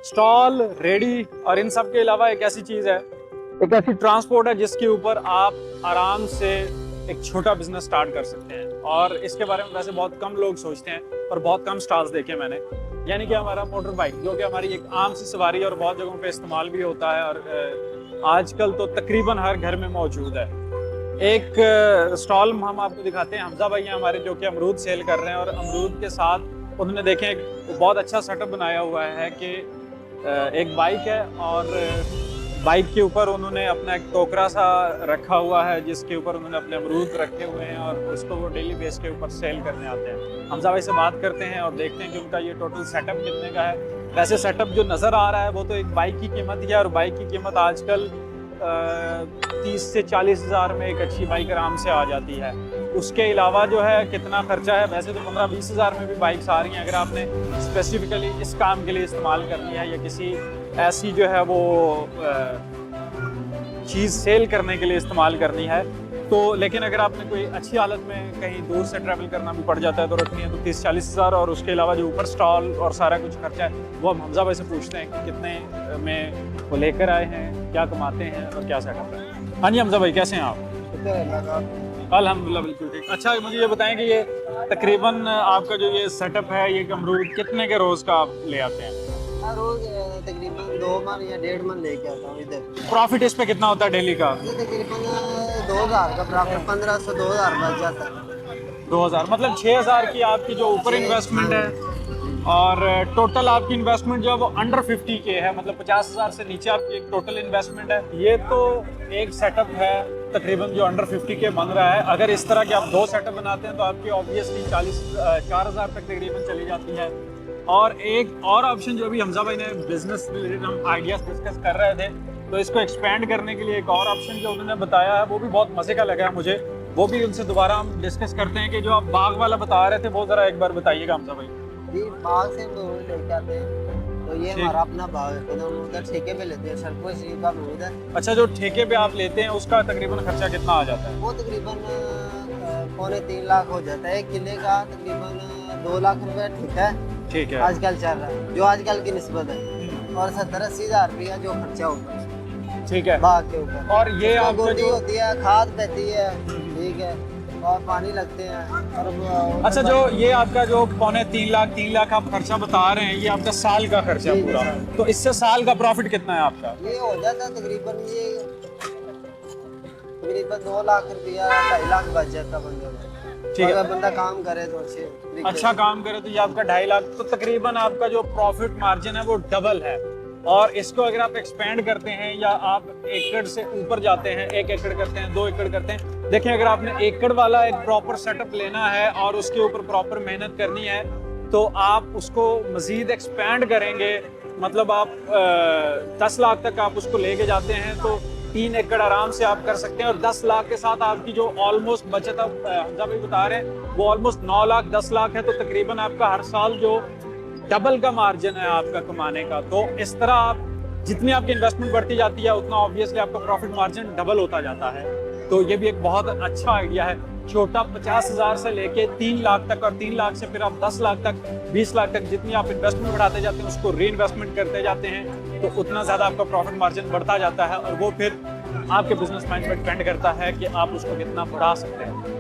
Stall, ready और इन सब के अलावा एक ऐसी चीज है, एक ऐसी ट्रांसपोर्ट है जिसके ऊपर आप आराम से एक छोटा बिजनेस स्टार्ट कर सकते हैं। और इसके बारे में वैसे बहुत कम लोग सोचते हैं और बहुत कम स्टॉल्स देखे मैंने। यानी कि हमारा मोटर बाइक, जो कि हमारी एक आम सी सवारी और बहुत जगहों पे इस्तेमाल भी होता है और आजकल तो तकरीबन हर घर में मौजूद है। एक स्टॉल हम आपको दिखाते हैं। हमजा भाई हैं हमारे, जो कि अमरूद सेल कर रहे हैं और अमरूद के साथ उन्होंने देखें एक बहुत अच्छा सेटअप बनाया हुआ है कि एक बाइक है और बाइक के ऊपर उन्होंने अपना एक टोकरा सा रखा हुआ है जिसके ऊपर उन्होंने अपने अमरूद रखे हुए हैं और उसको वो डेली बेस के ऊपर सेल करने आते हैं। हमजा भाई से बात करते हैं और देखते हैं कि उनका ये टोटल सेटअप कितने का है। वैसे सेटअप जो नज़र आ रहा है वो तो एक बाइक की कीमत ही है और बाइक की कीमत आजकल 30 से 40 हज़ार में एक अच्छी बाइक आराम से आ जाती है। उसके अलावा जो है कितना खर्चा है, वैसे तो 15-20 हज़ार में भी बाइक्स आ रही हैं। अगर आपने स्पेसिफिकली इस काम के लिए इस्तेमाल करनी है या किसी ऐसी जो है वो चीज़ सेल करने के लिए इस्तेमाल करनी है तो। लेकिन अगर आपने कोई अच्छी हालत में कहीं दूर से ट्रैवल करना भी पड़ जाता है तो रखनी है तो 30-40 हज़ार। और उसके अलावा जो ऊपर स्टॉल और सारा कुछ खर्चा है वो हम हमजा भाई से पूछते हैं कि कितने में वो लेकर आए हैं, क्या कमाते हैं और क्या सेटअप है। हाँ जी हमजा भाई, कैसे हैं आप? अल्हम्दुलिल्लाह बिल्कुल ठीक। अच्छा मुझे ये बताएं कि ये तकरीबन आपका जो ये सेटअप है, ये अमरूद कितने के रोज़ का आप ले आते हैं? रोज तकरीबन 2 मन या 1.5 मन लेके आता हूँ इधर। प्रॉफिट इस पे कितना होता है डेली का? ये तकरीबन 2000 का प्रॉफिट, 1500 2000 बच जाता है। 2000 मतलब 6000 की आपकी जो ऊपर इन्वेस्टमेंट है और टोटल आपकी इन्वेस्टमेंट जो है वो अंडर 50 के है, मतलब 50,000 से नीचे आपकी एक टोटल इन्वेस्टमेंट है। ये तो एक सेटअप है तकरीबन जो अंडर 50 के बन रहा है। अगर इस तरह के आप 2 सेटअप बनाते हैं तो आपकी ऑब्वियसली 4,000 तक तकरीबन चली जाती है। और एक और ऑप्शन जो अभी हमजा भाई ने बिजनेस रिलेटेड हम आइडियाज डिस्कस कर रहे थे तो इसको एक्सपेंड करने के लिए एक और ऑप्शन जो उन्होंने बताया है वो भी बहुत मजे का लगा है मुझे। वो भी उनसे दोबारा हम डिस्कस करते हैं कि जो आप बाग वाला बता रहे थे वो जरा एक बार बताइएगा हमजा भाई। जी बाग से लेके आते हैं तो ये हमारा अपना बाग है तो हम उधर ठेके पे लेते हैं। सरको शरीफ का अमरूद है। अच्छा, जो ठेके पे आप लेते हैं उसका तकरीबन खर्चा कितना आ जाता है? वो तकरीबन 2.25 लाख हो जाता है। किले का तकरीबन 2 लाख रुपए ठेका है। ठीक है, आजकल चल रहा है जो आजकल की निस्बत है। और 70-80 हज़ार रुपया जो खर्चा होता है ठीक है बाग के ऊपर। और ये आपका गोडी जो होती है, खाद बहती है, ठीक है, और पानी लगते हैं और अच्छा जो ये आपका जो 2.25 लाख आप खर्चा बता रहे हैं, ये आपका साल का खर्चा है पूरा। तो इससे साल का प्रॉफिट कितना है आपका? ये हो जाता है तकरीबन 2 लाख रुपया, 2.5 लाख बच जाता बंदे को। ठीक है, अगर बंदा काम करे तो अच्छा काम करे तो ये आपका 2.5 लाख, तो तकरीबन आपका जो प्रॉफिट मार्जिन है वो डबल है। और इसको अगर आप एक्सपेंड करते हैं या आप एकड़ से ऊपर जाते हैं, 1 एकड़ करते हैं, 2 एकड़ करते हैं, देखिए अगर आपने एकड़ वाला एक प्रॉपर सेटअप लेना है और उसके ऊपर प्रॉपर मेहनत करनी है तो आप उसको मजीद एक्सपेंड करेंगे। मतलब आप 10 लाख तक आप उसको लेके जाते हैं तो 3 एकड़ आराम से आप कर सकते हैं। और 10 लाख के साथ आपकी जो ऑलमोस्ट बचत आप हमजा भाई बता रहे हैं वो ऑलमोस्ट 9 लाख 10 लाख है। तो तकरीबन आपका हर साल जो डबल का मार्जिन है आपका कमाने का। तो इस तरह आप जितनी आपकी इन्वेस्टमेंट बढ़ती जाती है उतना ऑब्वियसली आपका प्रॉफिट मार्जिन डबल होता जाता है। तो ये भी एक बहुत अच्छा आइडिया है। छोटा 50,000 से लेके 3 लाख तक और 3 लाख से फिर आप 10 लाख तक, 20 लाख तक जितनी आप इन्वेस्टमेंट बढ़ाते जाते हैं उसको री इन्वेस्टमेंट करते जाते हैं तो उतना ज़्यादा आपका प्रॉफिट मार्जिन बढ़ता जाता है। और वो फिर आपके बिजनेस माइंड पर डिपेंड करता है कि आप उसको कितना बढ़ा सकते हैं।